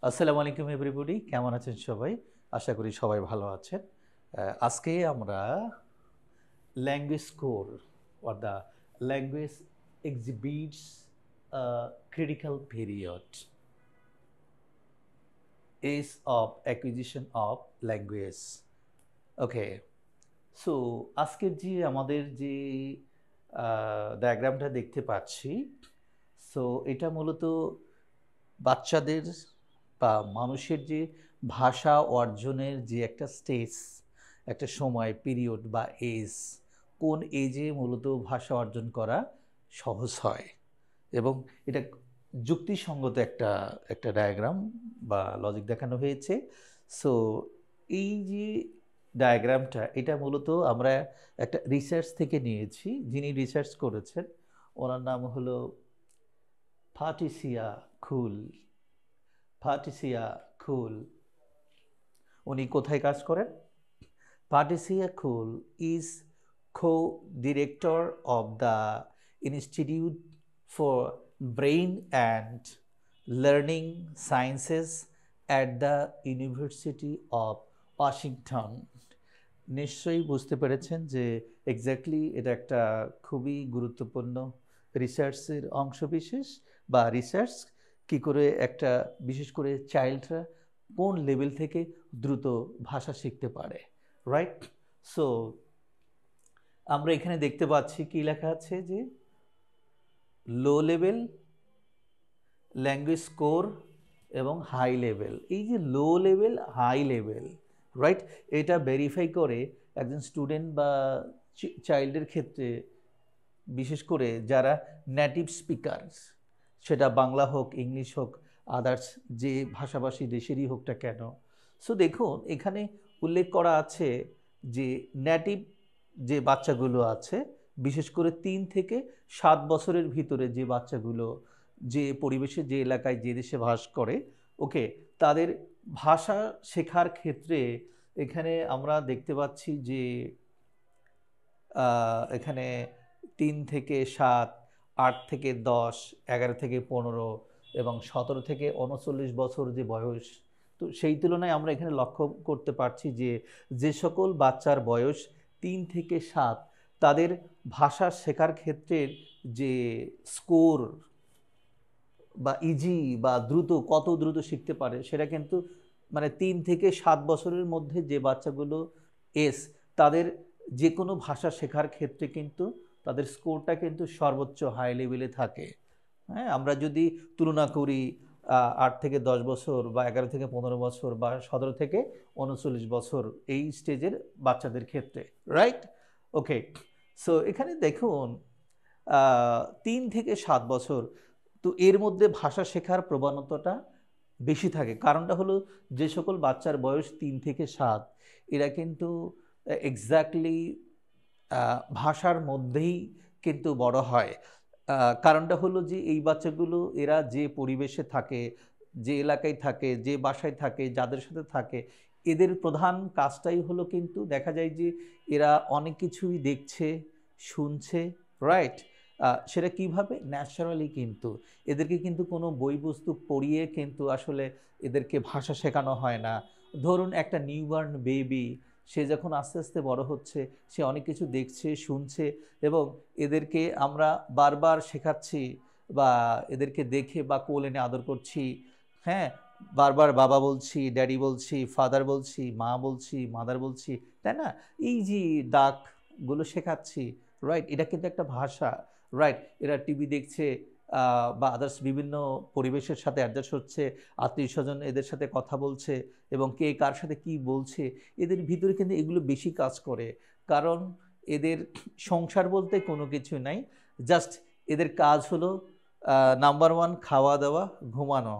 আসসালামু আলাইকুম এভরিবডি, কেমন আছেন সবাই? আশা করি সবাই ভালো আছেন। আজকে আমরা language score or the language exhibits critical period age of acquisition of language. Okay, so আজকের যে আমাদের যে ডায়াগ্রামটা দেখতে পাচ্ছি, সো এটা মূলত বাচ্চাদের বা মানুষের যে ভাষা অর্জনের যে একটা স্টেজ, একটা সময় পিরিয়ড বা এজ, কোন এজে মূলত ভাষা অর্জন করা সহজ হয় এবং এটা যুক্তিসঙ্গত একটা একটা ডায়াগ্রাম বা লজিক দেখানো হয়েছে। সো এই যে ডায়াগ্রামটা, এটা মূলত আমরা একটা রিসার্চ থেকে নিয়েছি। যিনি রিসার্চ করেছেন ওনার নাম হলো পাট্রিসিয়া খুল। পাট্রিসিয়া খুল উনি কোথায় কাজ করেন? পাট্রিসিয়া খুল is co-director of the Institute for Brain and Learning Sciences at the University of Washington. নিশ্চয়ই বুঝতে পেরেছেন যে এক্স্যাক্টলি এটা একটা খুবই গুরুত্বপূর্ণ রিসার্চের অংশবিশেষ বা রিসার্চ কি করে একটা বিশেষ করে চাইল্ডরা কোন লেভেল থেকে দ্রুত ভাষা শিখতে পারে, রাইট? সো আমরা এখানে দেখতে পাচ্ছি কি লেখা আছে যে লো লেভেল, ল্যাঙ্গুয়েজ স্কোর এবং হাই লেভেল। এই যে low level, high level, right, এটা ভেরিফাই করে একজন স্টুডেন্ট বা চাইল্ডের ক্ষেত্রে, বিশেষ করে যারা নেটিভ স্পিকার, সেটা বাংলা হোক, ইংলিশ হোক, আদার্স যে ভাষাভাষী দেশেরই হোক না কেন। সো দেখুন এখানে উল্লেখ করা আছে যে নেটিভ যে বাচ্চাগুলো আছে, বিশেষ করে 3 থেকে 7 বছরের ভিতরে যে বাচ্চাগুলো যে পরিবেশে, যে এলাকায়, যে দেশে বাস করে, ওকে, তাদের ভাষা শেখার ক্ষেত্রে এখানে আমরা দেখতে পাচ্ছি যে এখানে 3 থেকে 7, 8 থেকে 10, 11 থেকে 15 এবং 17 থেকে 39 বছর যে বয়স, তো সেই তুলনায় আমরা এখানে লক্ষ্য করতে পারছি যে যে সকল বাচ্চার বয়স 3 থেকে 7, তাদের ভাষা শেখার ক্ষেত্রের যে স্কোর বা ইজি বা দ্রুত, কত দ্রুত শিখতে পারে, সেটা কিন্তু মানে 3 থেকে 7 বছরের মধ্যে যে বাচ্চাগুলো এস, তাদের যে কোনো ভাষা শেখার ক্ষেত্রে কিন্তু তাদের স্কোরটা কিন্তু সর্বোচ্চ হাই লেভেলে থাকে। হ্যাঁ, আমরা যদি তুলনা করি 8 থেকে 10 বছর বা 11 থেকে 15 বছর বা 17 থেকে 39 বছর এই স্টেজের বাচ্চাদের ক্ষেত্রে, রাইট? ওকে, সো এখানে দেখুন 3 থেকে 7 বছর, তো এর মধ্যে ভাষা শেখার প্রবণতাটা বেশি থাকে। কারণটা হলো যে সকল বাচ্চার বয়স 3 থেকে 7, এরা কিন্তু এক্স্যাক্টলি ভাষার মধ্যেই কিন্তু বড় হয়। কারণটা হলো যে এই বাচ্চাগুলো এরা যে পরিবেশে থাকে, যে এলাকায় থাকে, যে বাসায় থাকে, যাদের সাথে থাকে, এদের প্রধান কাজটাই হলো কিন্তু দেখা যায় যে এরা অনেক কিছুই দেখছে, শুনছে, রাইট? সেটা কিভাবে? ন্যাচারালি কিন্তু এদেরকে কিন্তু কোনো বই পুস্তক পড়িয়ে কিন্তু আসলে এদেরকে ভাষা শেখানো হয় না। ধরুন একটা নিউবর্ন বেবি, সে যখন আস্তে আস্তে বড় হচ্ছে, সে অনেক কিছু দেখছে, শুনছে এবং এদেরকে আমরা বারবার শেখাচ্ছি বা এদেরকে দেখে বা কোল এনে আদর করছি, হ্যাঁ, বারবার বাবা বলছি, ড্যাডি বলছি, ফাদার বলছি, মা বলছি, মাদার বলছি, তাই না? এই যে ডাকগুলো শেখাচ্ছি, রাইট, এটা কিন্তু একটা ভাষা, রাইট? এরা টিভি দেখছে বা আদার্স বিভিন্ন পরিবেশের সাথে অ্যাডজাস্ট হচ্ছে, আত্মীয় স্বজন এদের সাথে কথা বলছে এবং কে কার সাথে কি বলছে, এদের ভিতরে কিন্তু এগুলো বেশি কাজ করে। কারণ এদের সংসার বলতে কোনো কিছু নাই, জাস্ট এদের কাজ হলো নাম্বার 1 খাওয়া দাওয়া, ঘুমানো।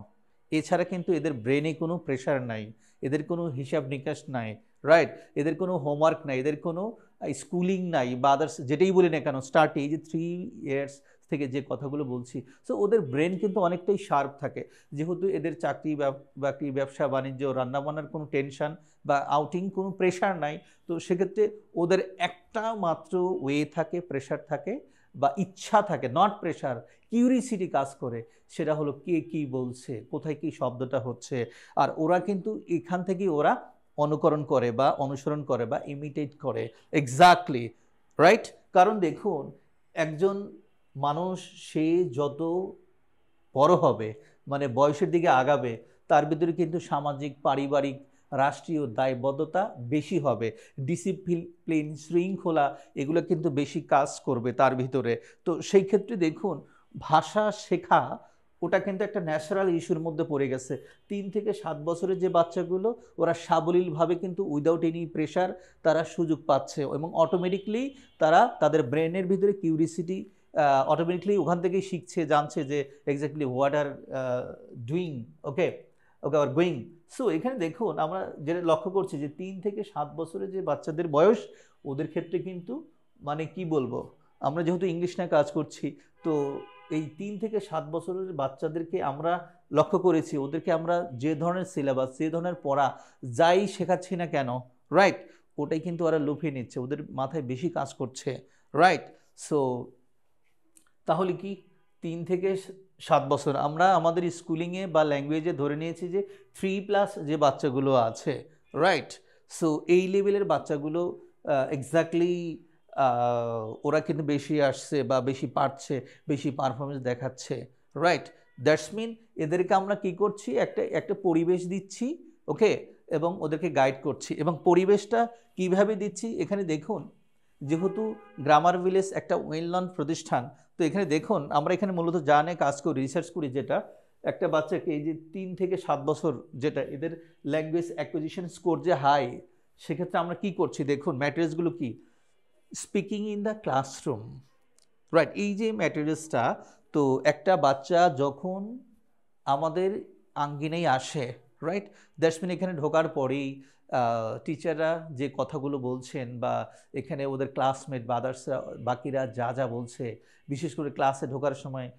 এছাড়া কিন্তু এদের ব্রেনে কোনো প্রেশার নাই, এদের কোনো হিসাব নিকাশ নাই, রাইট? এদের কোনো হোমওয়ার্ক নাই, এদের কোনো স্কুলিং নাই বা আদার্স যেটাই বলি না কেন, স্টার্ট এই যে 3 ইয়ার্স থেকে যে কথাগুলো বলছি, সো ওদের ব্রেন কিন্তু অনেকটাই শার্প থাকে। যেহেতু এদের চাকরি বাকরি, ব্যবসা বাণিজ্য, রান্নাবান্নার কোনো টেনশন বা আউটিং কোনো প্রেশার নাই, তো সেক্ষেত্রে ওদের একটা মাত্র ওয়ে থাকে, প্রেশার থাকে, বা ইচ্ছা থাকে, নট প্রেশার, কিউরিসিটি কাজ করে, সেটা হলো কে কি বলছে, কোথায় কি শব্দটা হচ্ছে। আর ওরা কিন্তু এখান থেকেই ওরা অনুকরণ করে বা অনুসরণ করে বা ইমিটেট করে। Exactly, right. কারণ দেখুন, একজন মানুষ সে যত বড় হবে, মানে বয়সের দিকে আগাবে, তার ভিতরে কিন্তু সামাজিক, পারিবারিক, রাষ্ট্রীয় দায়বদ্ধতা বেশি হবে, ডিসিপ্লিন, শৃঙ্খলা, এগুলো কিন্তু বেশি কাজ করবে তার ভিতরে। তো সেই ক্ষেত্রে দেখুন, ভাষা শেখা ওটা কিন্তু একটা ন্যাচারাল ইস্যুর মধ্যে পড়ে গেছে। 3 থেকে 7 বছরের যে বাচ্চাগুলো, ওরা সাবলীলভাবে কিন্তু উইদাউট এনি প্রেশার তারা সুযোগ পাচ্ছে, এবং অটোমেটিকলি তারা তাদের ব্রেনের ভিতরে কিউরিসিটি অটোমেটিকলি ওখান থেকেই শিখছে, জানছে যে exactly what are doing, okay okay are going. So এখানে দেখুন, আমরা যেটা লক্ষ্য করছি যে 3 থেকে 7 বছরের যে বাচ্চাদের বয়স, ওদের ক্ষেত্রে কিন্তু মানে কি বলবো, আমরা যেহেতু ইংলিশ নিয়ে কাজ করছি, তো এই 3 থেকে 7 বছরের বাচ্চাদেরকে আমরা লক্ষ্য করেছি, ওদেরকে আমরা যে ধরনের সিলেবাস, যে ধরনের পড়া যাই শেখাচ্ছি না কেন, রাইট, ওটাই কিন্তু ওরা লুফিয়ে নিচ্ছে, ওদের মাথায় বেশি কাজ করছে, রাইট। সো তাহলে কি 3 থেকে 7 বছর আমরা আমাদের স্কুলিংয়ে বা ল্যাঙ্গুয়েজে ধরে নিয়েছি যে 3+ যে বাচ্চাগুলো আছে, রাইট। সো এই লেভেলের বাচ্চাগুলো এক্স্যাক্টলি ওরা কিন্তু বেশি আসছে বা বেশি পারছে, বেশি পারফরমেন্স দেখাচ্ছে, রাইট। দ্যাটস মিন এদেরকে আমরা কি করছি, একটা একটা পরিবেশ দিচ্ছি, ওকে, এবং ওদেরকে গাইড করছি। এবং পরিবেশটা কিভাবে দিচ্ছি, এখানে দেখুন, যেহেতু গ্রামার ভিলেজ একটা ওয়েল নন প্রতিষ্ঠান, তো এখানে দেখুন আমরা এখানে মূলত যা নিয়ে কাজ করি, রিসার্চ করি, যেটা একটা বাচ্চাকে এই যে 3 থেকে 7 বছর, যেটা এদের ল্যাঙ্গুয়েজ অ্যাকুইজিশন স্কোর যে হাই, সেক্ষেত্রে আমরা কি করছি দেখুন, ম্যাটেরিয়ালসগুলো কি, speaking in the classroom, right. এই যে ম্যাটেরিয়ালসটা, তো একটা বাচ্চা যখন আমাদের আঙ্গিনায় আসে, রাইট, দ্যাটস মিন এখানে ঢোকার পরেই টিচাররা যে কথাগুলো বলছেন, বা এখানে ওদের ক্লাসমেট বা আদার্সরা, বাকিরা যা যা বলছে, বিশেষ করে ক্লাসে ঢোকার সময়,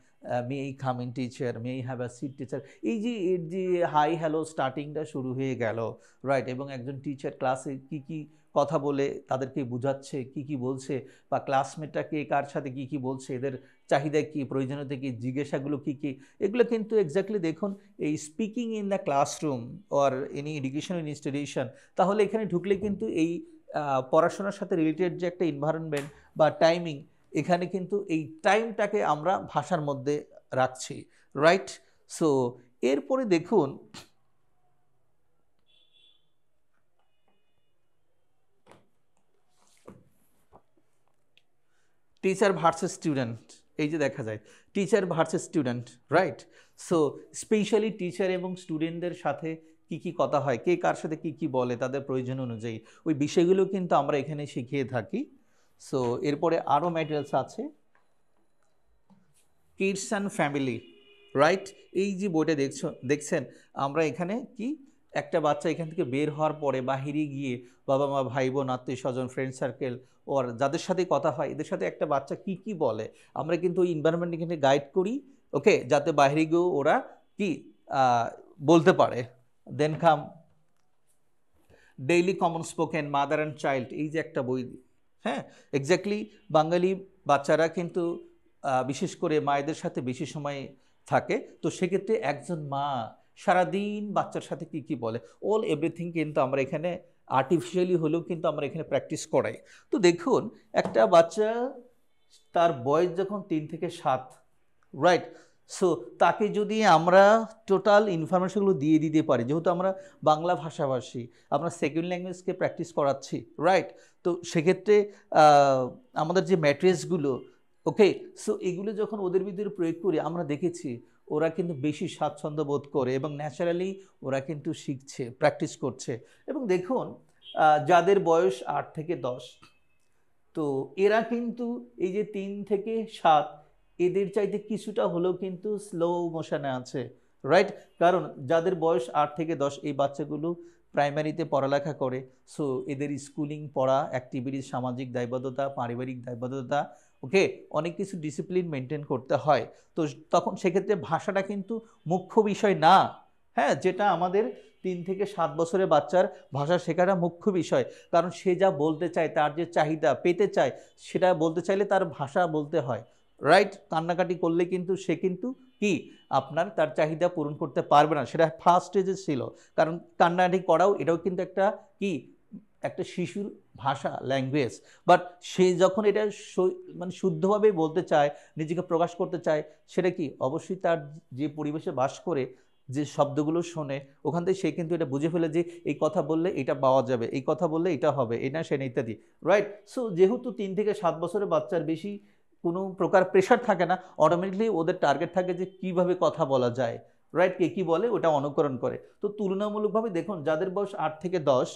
মে এই কাম ইন টিচার, মে এই হ্যাভ আ সিট টিচার, এই যে এর যে হাই হ্যালো স্টার্টিংটা শুরু হয়ে গেল, রাইট। এবং একজন টিচার ক্লাসে কি কি কথা বলে তাদেরকে বোঝাচ্ছে, কি কি বলছে, বা ক্লাসমেটটা কে কার সাথে কি কি বলছে, এদের চাহিদা কি, প্রয়োজনীয়তা কি, জিজ্ঞাসাগুলো কি কি, এগুলো কিন্তু এক্স্যাক্টলি দেখুন এই speaking in the classroom or any educational institution. তাহলে এখানে ঢুকলে কিন্তু এই পড়াশোনার সাথে রিলেটেড যে একটা এনভায়রনমেন্ট বা টাইমিং, এখানে কিন্তু এই টাইমটাকে আমরা ভাষার মধ্যে রাখছি, রাইট। সো এরপরে দেখুন, টিচার ভার্সেস স্টুডেন্ট, এই যে দেখা যায় teacher versus student, right. So specially teacher এবং স্টুডেন্টদের সাথে কি কি কথা হয়, কে কার সাথে কি কি বলে, তাদের প্রয়োজন অনুযায়ী ওই বিষয়গুলো কিন্তু আমরা এখানে শিখিয়ে থাকি। সো এরপরে আরও ম্যাটেরিয়ালস আছে, কিডস অ্যান্ড ফ্যামিলি, রাইট। এই যে বইটা দেখছেন, আমরা এখানে কি, একটা বাচ্চা এখান থেকে বের হওয়ার পরে বাহিরে গিয়ে বাবা মা, ভাই বোন, আত্মীয় স্বজন, ফ্রেন্ড সার্কেল, ওর যাদের সাথে কথা হয়, এদের সাথে একটা বাচ্চা কি কি বলে, আমরা কিন্তু ওই এনভায়রনমেন্ট এখানে গাইড করি, ওকে, যাতে বাইরে গিয়েও ওরা কি বলতে পারে। Then come daily common spoken, mother and child, এই যে একটা বই, হ্যাঁ, এক্স্যাক্টলি বাঙালি বাচ্চারা কিন্তু বিশেষ করে মায়েদের সাথে বেশি সময় থাকে, তো সেক্ষেত্রে একজন মা সারাদিন বাচ্চার সাথে কি কি বলে, অল এভরিথিং কিন্তু আমরা এখানে আর্টিফিশিয়ালি হলেও কিন্তু আমরা এখানে প্র্যাকটিস করাই। তো দেখুন, একটা বাচ্চা তার বয়স যখন 3 থেকে 7, রাইট, সো তাকে যদি আমরা টোটাল ইনফরমেশনগুলো দিয়ে দিতে পারি, যেহেতু আমরা বাংলা ভাষাভাষী, আমরা সেকেন্ড ল্যাঙ্গুয়েজকে প্র্যাকটিস করাচ্ছি, রাইট, তো সেক্ষেত্রে আমাদের যে ম্যাট্রিক্সগুলো, ওকে, সো এগুলো যখন ওদের ভিতরে প্রয়োগ করি, আমরা দেখেছি ওরা কিন্তু বেশি স্বাচ্ছন্দ্য বোধ করে, এবং ন্যাচারালি ওরা কিন্তু শিখছে, প্র্যাকটিস করছে। এবং দেখুন, যাদের বয়স 8 থেকে 10, তো এরা কিন্তু এই যে 3 থেকে 7, এদের চাইতে কিছুটা হলেও কিন্তু স্লো মোশনে আছে, রাইট। কারণ যাদের বয়স 8 থেকে 10, এই বাচ্চাগুলো প্রাইমারিতে পড়ালেখা করে, সো এদের স্কুলিং, পড়া, অ্যাক্টিভিটিস, সামাজিক দায়বদ্ধতা, পারিবারিক দায়বদ্ধতা, ওকে, অনেক কিছু ডিসিপ্লিন মেনটেন করতে হয়। তো তখন সেক্ষেত্রে ভাষাটা কিন্তু মুখ্য বিষয় না, হ্যাঁ, যেটা আমাদের 3 থেকে 7 বছরের বাচ্চার ভাষা শেখাটা মুখ্য বিষয়, কারণ সে যা বলতে চায়, তার যে চাহিদা পেতে চায়, সেটা বলতে চাইলে তার ভাষা বলতে হয়, রাইট? কান্নাকাটি করলে কিন্তু সে কিন্তু কি আপনার তার চাহিদা পূরণ করতে পারবে না, সেটা ফার্স্ট স্টেজে ছিল। কারণ কান্নাকাটি করাও এটাও কিন্তু একটা কি একটা শিশুর ভাষা, ল্যাঙ্গুয়েজ। বাট সে যখন এটা মানে শুদ্ধভাবে বলতে চায়, নিজেকে প্রকাশ করতে চায়, সেটা কি অবশ্যই তার যে পরিবেশে বাস করে, যে শব্দগুলো শোনে, ওখান থেকে সে কিন্তু এটা বুঝে ফেলে যে এই কথা বললে এটা পাওয়া যাবে, এই কথা বললে এটা হবে, এটা সেটা ইত্যাদি, রাইট? সো যেহেতু 3 থেকে 7 বছরের বাচ্চার বেশি কোনো প্রকার প্রেশার থাকে না, অটোমেটিকলি ওদের টার্গেট থাকে যে কিভাবে কথা বলা যায়, রাইট? কে কি বলে ওটা অনুকরণ করে। তো তুলনামূলকভাবে দেখুন, যাদের বয়স 8 থেকে 10,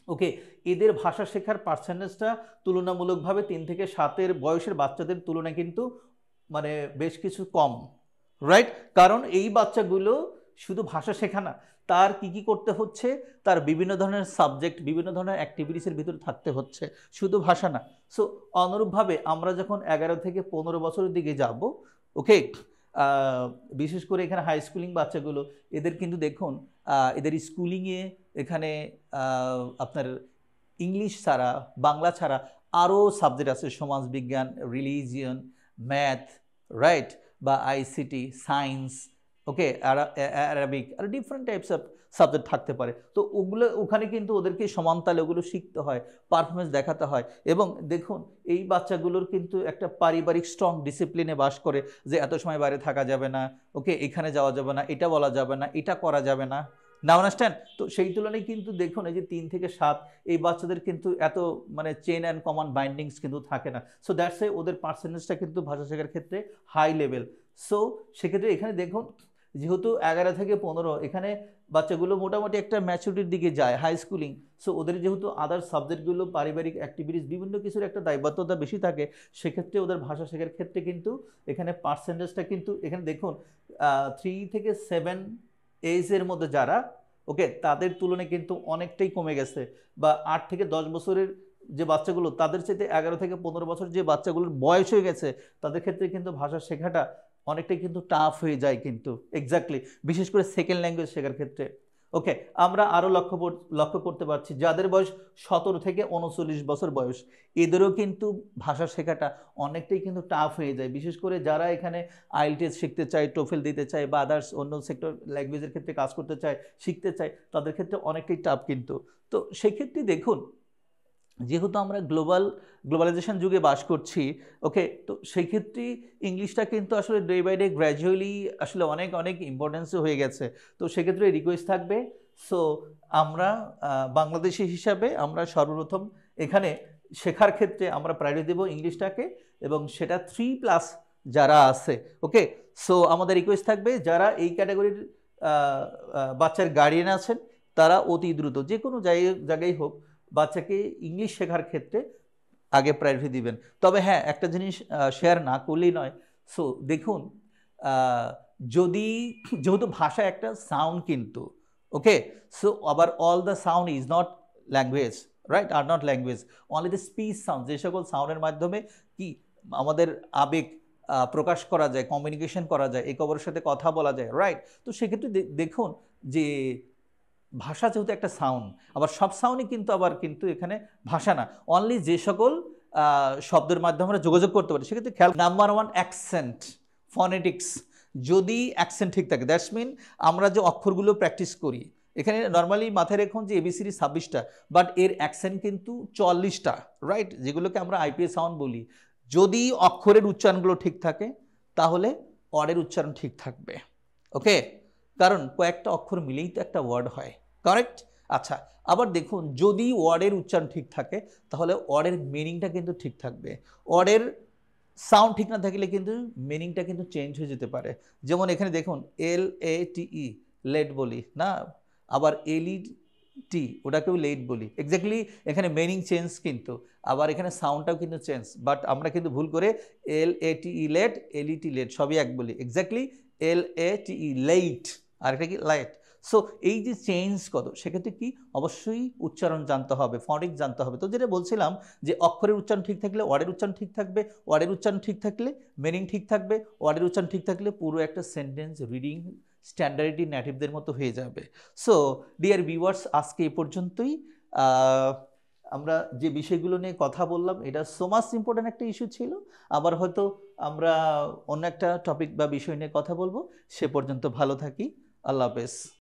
ওকে, এদের ভাষা শেখার পার্সেন্টেজটা তুলনামূলকভাবে 3 থেকে 7 বয়সের বাচ্চাদের তুলনায় কিন্তু মানে বেশ কিছু কম, রাইট? কারণ এই বাচ্চাগুলো শুধু ভাষা শেখা না, তার কি কি করতে হচ্ছে, তার বিভিন্ন ধরনের সাবজেক্ট, বিভিন্ন ধরনের অ্যাক্টিভিটিসের ভিতরে থাকতে হচ্ছে, শুধু ভাষা না। সো অনুরূপভাবে আমরা যখন 11 থেকে 15 বছরের দিকে যাব, ওকে, বিশেষ করে এখানে হাই স্কুলিং বাচ্চাগুলো, এদের কিন্তু দেখুন এদের স্কুলিংয়ে এখানে আপনার ইংলিশ ছাড়া, বাংলা ছাড়া আরও সাবজেক্ট আছে, সমাজবিজ্ঞান, রিলিজিয়ন, ম্যাথ, রাইট, বা আইসিটি, সায়েন্স, ওকে, অ্যারাবিক, আর ডিফারেন্ট টাইপস অফ সাবজেক্ট থাকতে পারে। তো ওগুলো ওখানে কিন্তু ওদেরকে সমান তালে ওগুলো শিখতে হয়, পারফরমেন্স দেখাতে হয়। এবং দেখুন এই বাচ্চাগুলোর কিন্তু একটা পারিবারিক স্ট্রং ডিসিপ্লিনে বাস করে, যে এত সময় বাইরে থাকা যাবে না, ওকে, এখানে যাওয়া যাবে না, এটা বলা যাবে না, এটা করা যাবে না, না আন্ডারস্ট্যান্ড? তো সেই তুলনায় কিন্তু দেখুন এই যে 3 থেকে 7 এই বাচ্চাদের কিন্তু এত মানে চেন অ্যান্ড কমন বাইন্ডিংস কিন্তু থাকে না। সো দ্যাটস ওয়াই ওদের পার্সেন্টেজটা কিন্তু ভাষা শেখার ক্ষেত্রে হাই লেভেল। সো সেক্ষেত্রে এখানে দেখুন যেহেতু 11 থেকে 15 এখানে বাচ্চাগুলো মোটামুটি একটা ম্যাচুরিটির দিকে যায়, হাই স্কুলিং। সো ওদের যেহেতু আদার সাবজেক্টগুলো, পারিবারিক অ্যাক্টিভিটিস, বিভিন্ন কিছুর একটা দায়বদ্ধতা বেশি থাকে, সেক্ষেত্রে ওদের ভাষা শেখার ক্ষেত্রে কিন্তু এখানে পার্সেন্টেজটা কিন্তু এখানে দেখুন 3 থেকে 7 এজের মধ্যে যারা, ওকে, তাদের তুলনায় কিন্তু অনেকটাই কমে গেছে। বা 8 থেকে 10 বছরের যে বাচ্চাগুলো, তাদের চাইতে 11 থেকে 15 বছর যে বাচ্চাগুলোর বয়স হয়ে গেছে, তাদের ক্ষেত্রে কিন্তু ভাষা শেখাটা অনেকটাই কিন্তু টাফ হয়ে যায় কিন্তু, এক্স্যাক্টলি, বিশেষ করে সেকেন্ড ল্যাঙ্গুয়েজ শেখার ক্ষেত্রে। ওকে, আমরা আরও লক্ষ্য করতে পারছি যাদের বয়স 17 থেকে 39 বছর বয়স, এদেরও কিন্তু ভাষা শেখাটা অনেকটাই কিন্তু টাফ হয়ে যায়, বিশেষ করে যারা এখানে আইএলটিএস শিখতে চায়, টোফেল দিতে চায়, বা আদার্স অন্য সেক্টর ল্যাঙ্গুয়েজের ক্ষেত্রে কাজ করতে চায়, শিখতে চায়, তাদের ক্ষেত্রে অনেকটাই টাফ কিন্তু। তো সেক্ষেত্রে দেখুন যেহেতু আমরা গ্লোবালাইজেশন যুগে বাস করছি, ওকে, তো সেই ক্ষেত্রে ইংলিশটা কিন্তু আসলে ডে বাই ডে গ্র্যাজুয়ালি আসলে অনেক অনেক ইম্পর্টেন্সও হয়ে গেছে। তো সেক্ষেত্রে রিকোয়েস্ট থাকবে, সো আমরা বাংলাদেশি হিসাবে আমরা সর্বপ্রথম এখানে শেখার ক্ষেত্রে আমরা প্রায়োরিটি দেব ইংলিশটাকে, এবং সেটা 3+ যারা আছে, ওকে। সো আমাদের রিকোয়েস্ট থাকবে যারা এই ক্যাটাগরির বাচ্চার গার্ডিয়ান আছেন, তারা অতি দ্রুত যে কোনো জায়গায় হোক বাচ্চাকে ইংলিশ শেখার ক্ষেত্রে আগে প্রায়োরিটি দিবেন। তবে হ্যাঁ, একটা জিনিস শেয়ার না করলেই নয়। সো দেখুন যদি যেহেতু ভাষা একটা সাউন্ড কিন্তু, ওকে, সো আবার all the sound is not language, right, are not language, only the speech sound, যে সকল সাউন্ডের মাধ্যমে কি আমাদের আবেগ প্রকাশ করা যায়, কমিউনিকেশন করা যায়, একে অপরের সাথে কথা বলা যায়, রাইট? তো সেক্ষেত্রে দেখুন যে ভাষা যেহেতু একটা সাউন্ড, আবার সব সাউন্ডই কিন্তু আবার কিন্তু এখানে ভাষা না, অনলি যে সকল শব্দের মাধ্যমে আমরা যোগাযোগ করতে পারি, সেক্ষেত্রে খেয়াল, নাম্বার 1 অ্যাকসেন্ট, ফনেটিক্স, যদি অ্যাকসেন্ট ঠিক থাকে, দ্যাটস মিন আমরা যে অক্ষরগুলো প্র্যাকটিস করি, এখানে নর্মালি মাথায় রাখুন যে এবিসিডি 26টা, বাট এর অ্যাকসেন্ট কিন্তু 40টা, রাইট, যেগুলোকে আমরা আইপিএস সাউন্ড বলি। যদি অক্ষরের উচ্চারণগুলো ঠিক থাকে তাহলে ওয়ার্ডের উচ্চারণ ঠিক থাকবে, ওকে, কারণ কয়েকটা অক্ষর মিলেই তো একটা ওয়ার্ড হয়, কারেক্ট? আচ্ছা, আবার দেখুন যদি ওয়ার্ডের উচ্চারণ ঠিক থাকে তাহলে ওয়ার্ডের মিনিংটা কিন্তু ঠিক থাকবে। ওয়ার্ডের সাউন্ড ঠিক না থাকলে কিন্তু মিনিংটা কিন্তু চেঞ্জ হয়ে যেতে পারে। যেমন এখানে দেখুন LATE, লেট বলি না, আবার LET, ওটাকেও লেট বলি, এক্স্যাক্টলি এখানে মিনিং চেঞ্জ কিন্তু, আবার এখানে সাউন্ডটাও কিন্তু চেঞ্জ, বাট আমরা কিন্তু ভুল করে LATE লেট, LET লেট সবই এক বলি, এক্স্যাক্টলি LATE লেট, আর এটা কি লাইট। সো এই যে চেঞ্জ কত, সেক্ষেত্রে কি অবশ্যই উচ্চারণ জানতে হবে, ফনেটিক্স জানতে হবে। তো যেটা বলছিলাম যে অক্ষরের উচ্চারণ ঠিক থাকলে ওয়ার্ডের উচ্চারণ ঠিক থাকবে, ওয়ার্ডের উচ্চারণ ঠিক থাকলে মিনিং ঠিক থাকবে, ওয়ার্ডের উচ্চারণ ঠিক থাকলে পুরো একটা সেন্টেন্স রিডিং স্ট্যান্ডার্ডি নেটিভদের মতো হয়ে যাবে। সো ডিয়ার ভিউয়ার্স, আজকে এই পর্যন্তই। আমরা যে বিষয়গুলো নিয়ে কথা বললাম এটা সো মাচ ইম্পর্ট্যান্ট একটা ইস্যু ছিল। আবার হয়তো আমরা অন্য একটা টপিক বা বিষয় নিয়ে কথা বলবো। সে পর্যন্ত ভালো থাকি। আল্লাহ হাফেজ।